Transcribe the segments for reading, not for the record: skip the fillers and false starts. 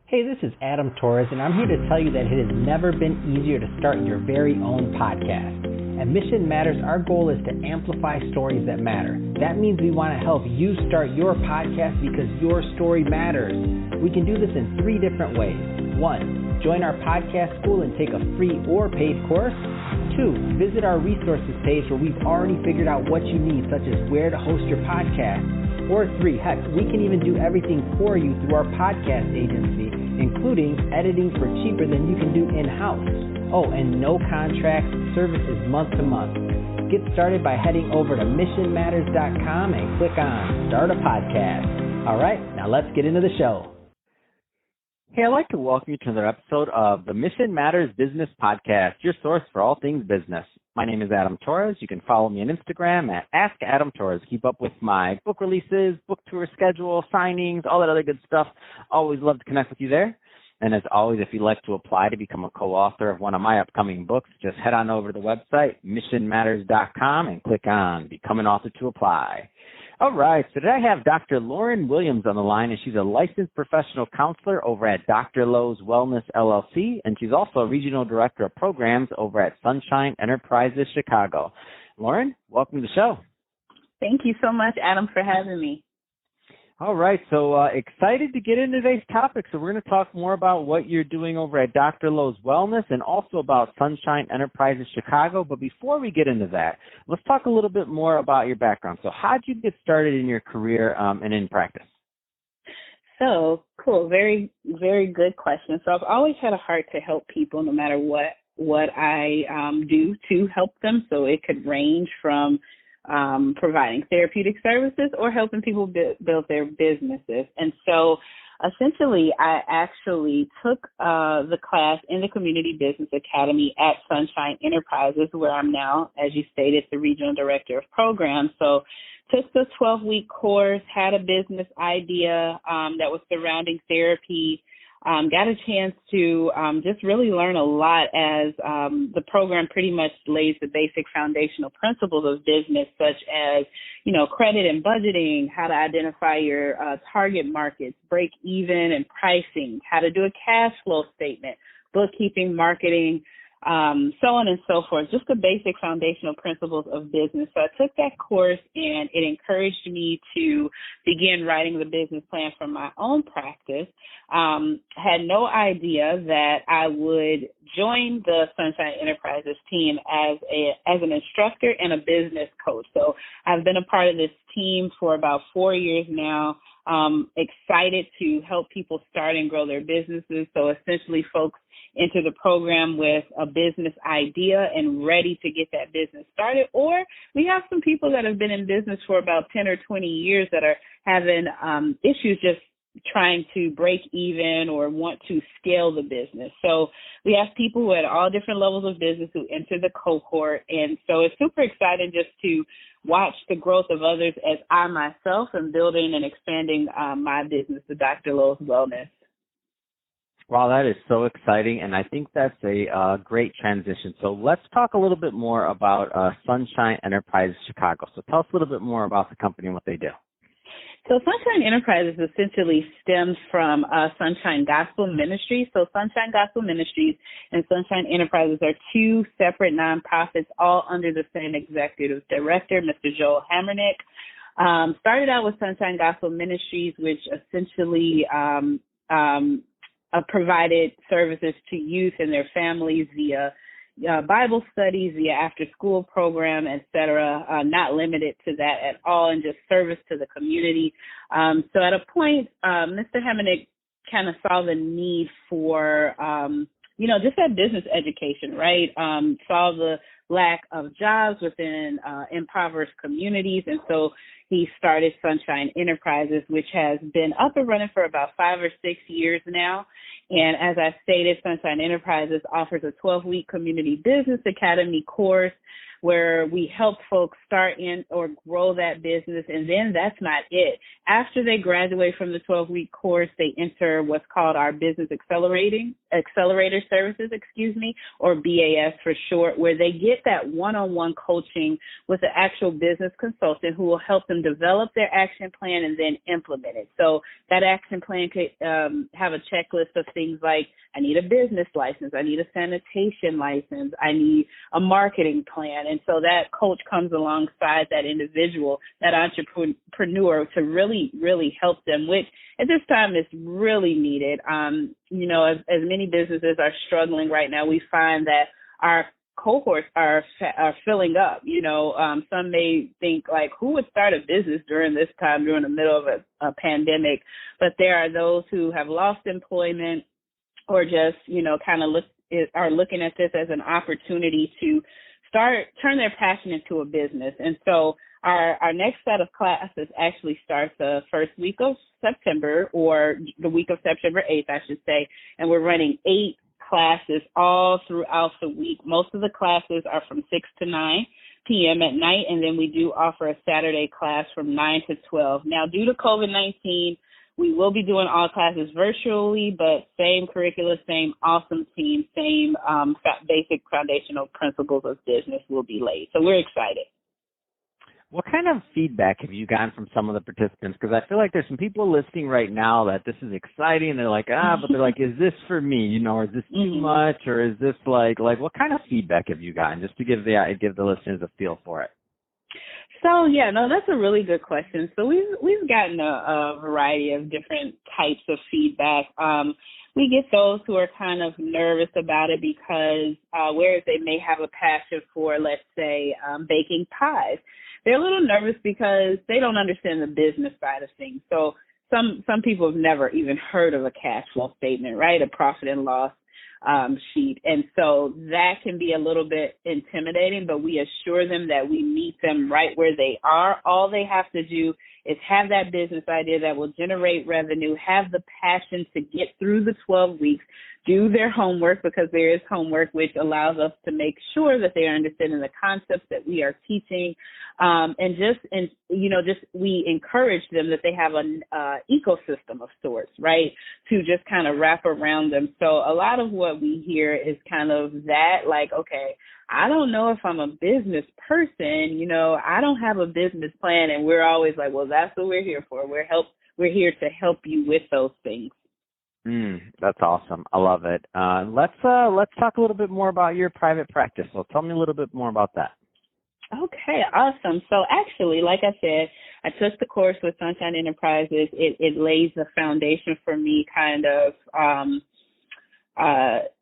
Hey, this is Adam Torres, and I'm here to tell you that it has never been easier to start your very own podcast. At Mission Matters, our goal is to amplify stories that matter. That means we want to help you start your podcast because your story matters. We can do this in 3 different ways. 1, join our podcast school and take a free or paid course. 2, visit our resources page where we've already figured out what you need, such as where to host your podcast. Or 3, heck, we can even do everything for you through our podcast agency, including editing for cheaper than you can do in-house. Oh, and no contracts, services month to month. Get started by heading over to missionmatters.com and click on Start a Podcast. All right, now let's get into the show. Hey, I'd like to welcome you to another episode of the Mission Matters Business Podcast, your source for all things business. My name is Adam Torres. You can follow me on Instagram at AskAdamTorres. Keep up with my book releases, book tour schedule, signings, all that other good stuff. Always love to connect with you there. And as always, if you'd like to apply to become a co-author of one of my upcoming books, just head on over to the website, missionmatters.com, and click on Become an Author to apply. All right, so today I have Dr. Loren Williams on the line, and she's a licensed professional counselor over at Dr. Lowe's Wellness, LLC, and she's also a regional director of programs over at Sunshine Enterprises, Chicago. Loren, welcome to the show. Thank you so much, Adam, for having me. All right, so excited to get into today's topic. So we're going to talk more about what you're doing over at Dr. Lowe's Wellness and also about Sunshine Enterprises Chicago. But before we get into that, let's talk a little bit more about your background. So how did you get started in your career and in practice? So, cool. Very, very good question. So I've always had a heart to help people no matter what I do to help them. So it could range from providing therapeutic services or helping people build their businesses. And so essentially, I actually took the class in the Community Business Academy at Sunshine Enterprises, where I'm now, as you stated, the Regional Director of Programs. So took the 12-week course, had a business idea that was surrounding therapy, got a chance to just really learn a lot as the program pretty much lays the basic foundational principles of business, such as, credit and budgeting, how to identify your target markets, break even and pricing, how to do a cash flow statement, bookkeeping, marketing, so on and so forth, just the basic foundational principles of business. So I took that course and it encouraged me to begin writing the business plan for my own practice. Had no idea that I would join the Sunshine Enterprises team as an instructor and a business coach. So I've been a part of this team for about 4 years now. Excited to help people start and grow their businesses. So essentially folks enter the program with a business idea and ready to get that business started. Or we have some people that have been in business for about 10 or 20 years that are having issues just trying to break even or want to scale the business. So we have people who at all different levels of business who enter the cohort. And so it's super exciting just to watch the growth of others as I myself am building and expanding my business, the Dr. Lowe's Wellness. Wow, that is so exciting, and I think that's a great transition. So let's talk a little bit more about Sunshine Enterprises Chicago. So tell us a little bit more about the company and what they do. So Sunshine Enterprises essentially stems from Sunshine Gospel Ministries. So Sunshine Gospel Ministries and Sunshine Enterprises are 2 separate nonprofits, all under the same executive director, Mr. Joel Hammernick. Started out with Sunshine Gospel Ministries, which essentially provided services to youth and their families via Bible studies, via after-school program, et cetera, not limited to that at all, and just service to the community. So at a point, Mr. Hammernick kind of saw the need for, just that business education, right? Saw the lack of jobs within impoverished communities, and so he started Sunshine Enterprises, which has been up and running for about 5 or 6 years now. And as I stated, Sunshine Enterprises offers a 12-week community business academy course where we help folks start in or grow that business. And then that's not it. After they graduate from the 12-week course, they enter what's called our Business Accelerator Services, or BAS for short, where they get that one-on-one coaching with an actual business consultant who will help them develop their action plan and then implement it. So that action plan could have a checklist of things like, I need a business license, I need a sanitation license, I need a marketing plan. And so that coach comes alongside that individual, that entrepreneur, to really, really help them, which at this time is really needed. As many businesses are struggling right now, we find that our cohorts are filling up. Some may think like, who would start a business during this time, during the middle of a pandemic? But there are those who have lost employment or just, are looking at this as an opportunity to turn their passion into a business. And so our next set of classes actually starts the first week of September, or the week of September 8th, I should say. And we're running 8 classes all throughout the week. Most of the classes are from 6 to 9 p.m. at night, and then we do offer a Saturday class from 9 to 12. Now, due to COVID-19, we will be doing all classes virtually, but same curricula, same awesome team, same basic foundational principles of business will be laid. So we're excited. What kind of feedback have you gotten from some of the participants? Because I feel like there's some people listening right now that this is exciting. They're like, but they're like, is this for me? Or is this too much? Or is this like what kind of feedback have you gotten, just to give the listeners a feel for it? So, that's a really good question. So we've gotten a variety of different types of feedback. We get those who are kind of nervous about it because whereas they may have a passion for, let's say, baking pies, they're a little nervous because they don't understand the business side of things. So some people have never even heard of a cash flow statement, right? A profit and loss sheet. And so that can be a little bit intimidating, but we assure them that we meet them right where they are. All they have to do is have that business idea that will generate revenue, have the passion to get through the 12 weeks, do their homework, because there is homework, which allows us to make sure that they are understanding the concepts that we are teaching. We encourage them that they have an ecosystem of sorts, right, to just kind of wrap around them. So a lot of what we hear is kind of that, like, okay, I don't know if I'm a business person, I don't have a business plan. And we're always like, well, that's what we're here for. We're here to help you with those things. That's awesome. I love it. Let's talk a little bit more about your private practice. So tell me a little bit more about that. Okay, awesome. So actually, like I said, I took the course with Sunshine Enterprises. It lays the foundation for me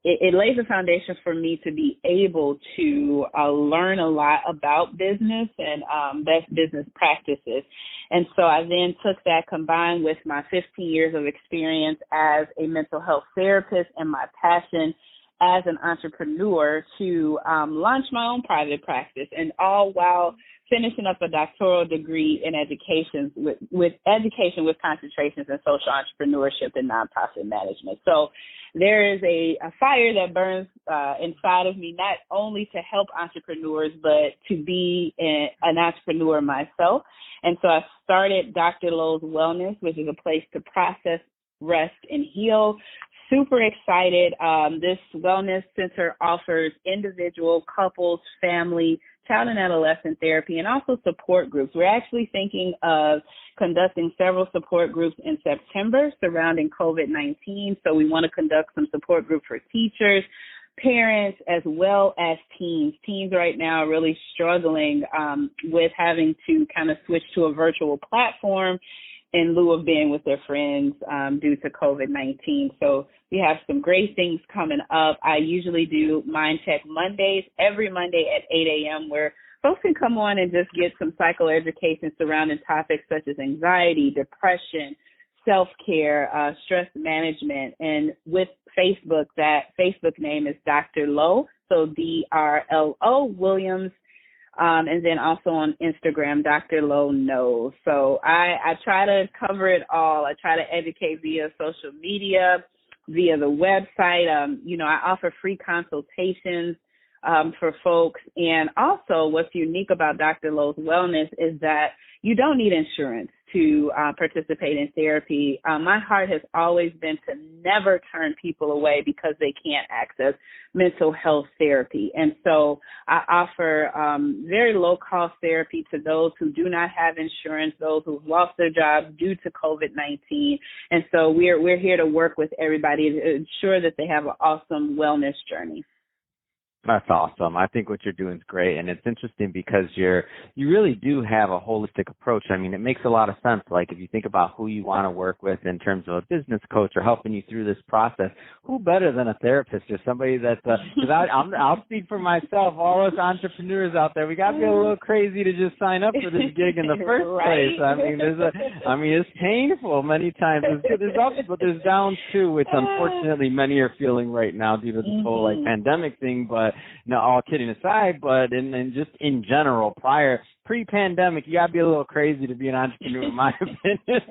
it lays a foundation for me to be able to learn a lot about business and best business practices. And so I then took that, combined with my 15 years of experience as a mental health therapist and my passion as an entrepreneur, to launch my own private practice, and all while finishing up a doctoral degree in education with concentrations in social entrepreneurship and nonprofit management. So there is a fire that burns inside of me, not only to help entrepreneurs, but to be an entrepreneur myself. And so I started Dr. Lowe's Wellness, which is a place to process, rest, and heal. Super excited. This wellness center offers individual, couples, family, child and adolescent therapy, and also support groups. We're actually thinking of conducting several support groups in September surrounding COVID-19. So we want to conduct some support groups for teachers, parents, as well as teens. Teens right now are really struggling with having to kind of switch to a virtual platform in lieu of being with their friends due to COVID-19. So we have some great things coming up. I usually do Mind Check Mondays, every Monday at 8 a.m., where folks can come on and just get some psychoeducation surrounding topics such as anxiety, depression, self-care, stress management. And with Facebook, that Facebook name is Dr. Lowe, so DRLO Williams. And then also on Instagram, Dr. Lowe Knows. So I try to cover it all. I try to educate via social media, via the website. I offer free consultations for folks. And also what's unique about Dr. Lowe's Wellness is that you don't need insurance to participate in therapy. My heart has always been to never turn people away because they can't access mental health therapy. And so I offer very low-cost therapy to those who do not have insurance, those who've lost their jobs due to COVID-19. And so we're here to work with everybody to ensure that they have an awesome wellness journey. That's awesome. I think what you're doing is great, and it's interesting because you really do have a holistic approach. I mean, it makes a lot of sense. Like if you think about who you want to work with in terms of a business coach or helping you through this process, who better than a therapist or somebody that's because I'll speak for myself. All us entrepreneurs out there, we got to be a little crazy to just sign up for this gig in the first right? place. I mean, it's painful many times. There's ups, but there's downs too, which unfortunately many are feeling right now due to this whole like pandemic thing. But no, all kidding aside, but and just in general, pre-pandemic, you gotta be a little crazy to be an entrepreneur, in my opinion.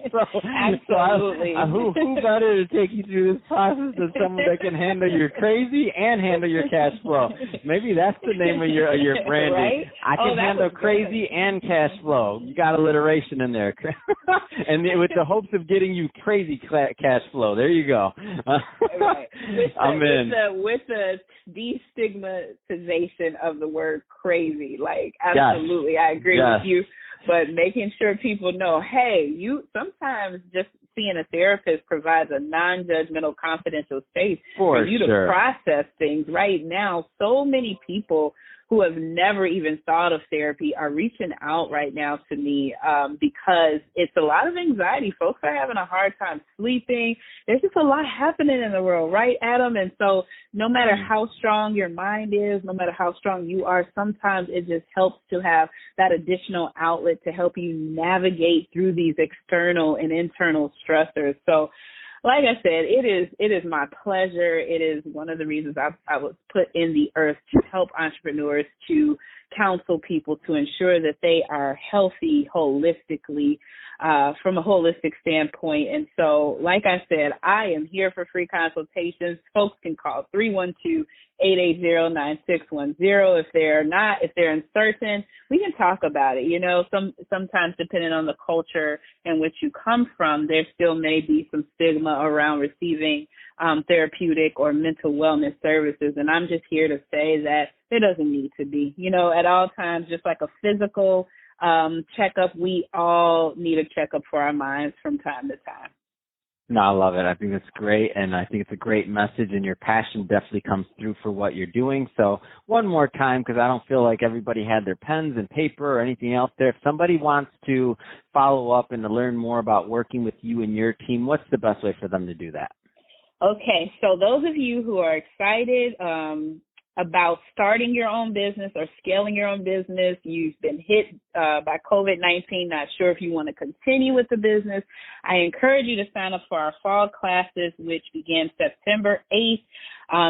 Absolutely. Who better to take you through this process than someone that can handle your crazy and handle your cash flow? Maybe that's the name of your branding. Right? I can handle crazy and cash flow. You got alliteration in there, and with the hopes of getting you crazy cash flow. There you go. Right. I'm in. With the destigmatization of the word crazy, like absolutely, yes. I agree with you. But making sure people know, hey, you sometimes just seeing a therapist provides a non-judgmental, confidential space for you to process things. Right now, so many people who have never even thought of therapy are reaching out right now to me because it's a lot of anxiety. Folks are having a hard time sleeping. There's just a lot happening in the world, right, Adam? And so no matter how strong your mind is, no matter how strong you are, sometimes it just helps to have that additional outlet to help you navigate through these external and internal stressors. So like I said, it is my pleasure. It is one of the reasons I was put in the earth to help entrepreneurs, to counsel people, to ensure that they are healthy holistically, from a holistic standpoint. And so, like I said, I am here for free consultations. Folks can call 312-880-9610. If they're uncertain, we can talk about it. You know, sometimes depending on the culture in which you come from, there still may be some stigma around receiving therapeutic or mental wellness services. And I'm just here to say that there doesn't need to be. You know, at all times, just like a physical checkup, we all need a checkup for our minds from time to time. No, I love it. I think it's great, and I think it's a great message, and your passion definitely comes through for what you're doing. So one more time, because I don't feel like everybody had their pens and paper or anything else there. If somebody wants to follow up and to learn more about working with you and your team, what's the best way for them to do that? Okay, so those of you who are excited about starting your own business or scaling your own business, you've been hit by COVID-19, not sure if you want to continue with the business, I encourage you to sign up for our fall classes, which begin September 8th.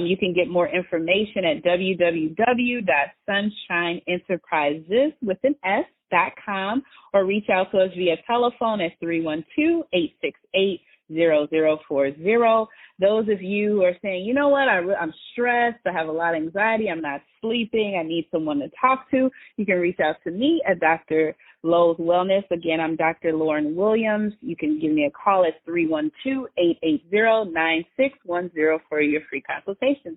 You can get more information at www.sunshineenterprises.com or reach out to us via telephone at 312-868-0040. Those of you who are saying, you know what, I'm stressed, I have a lot of anxiety, I'm not sleeping, I need someone to talk to, you can reach out to me at Dr. Lowe's Wellness. Again, I'm Dr. Loren Williams. You can give me a call at 312-880-9610 for your free consultation.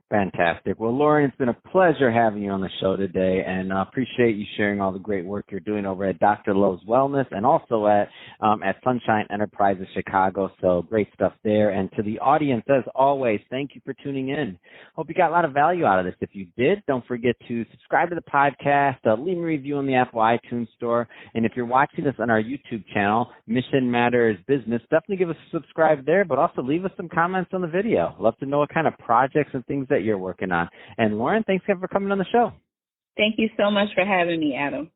Fantastic. Well, Loren, it's been a pleasure having you on the show today, and I appreciate you sharing all the great work you're doing over at Dr. Lowe's Wellness and also at Sunshine Enterprises Chicago. So great stuff there. And to the audience, as always, thank you for tuning in. Hope you got a lot of value out of this. If you did, don't forget to subscribe to the podcast, leave a review on the Apple iTunes Store, and if you're watching this on our YouTube channel, Mission Matters Business, definitely give us a subscribe there, but also leave us some comments on the video. Love to know what kind of projects and things that you're working on. And Loren, thanks again for coming on the show. Thank you so much for having me, Adam.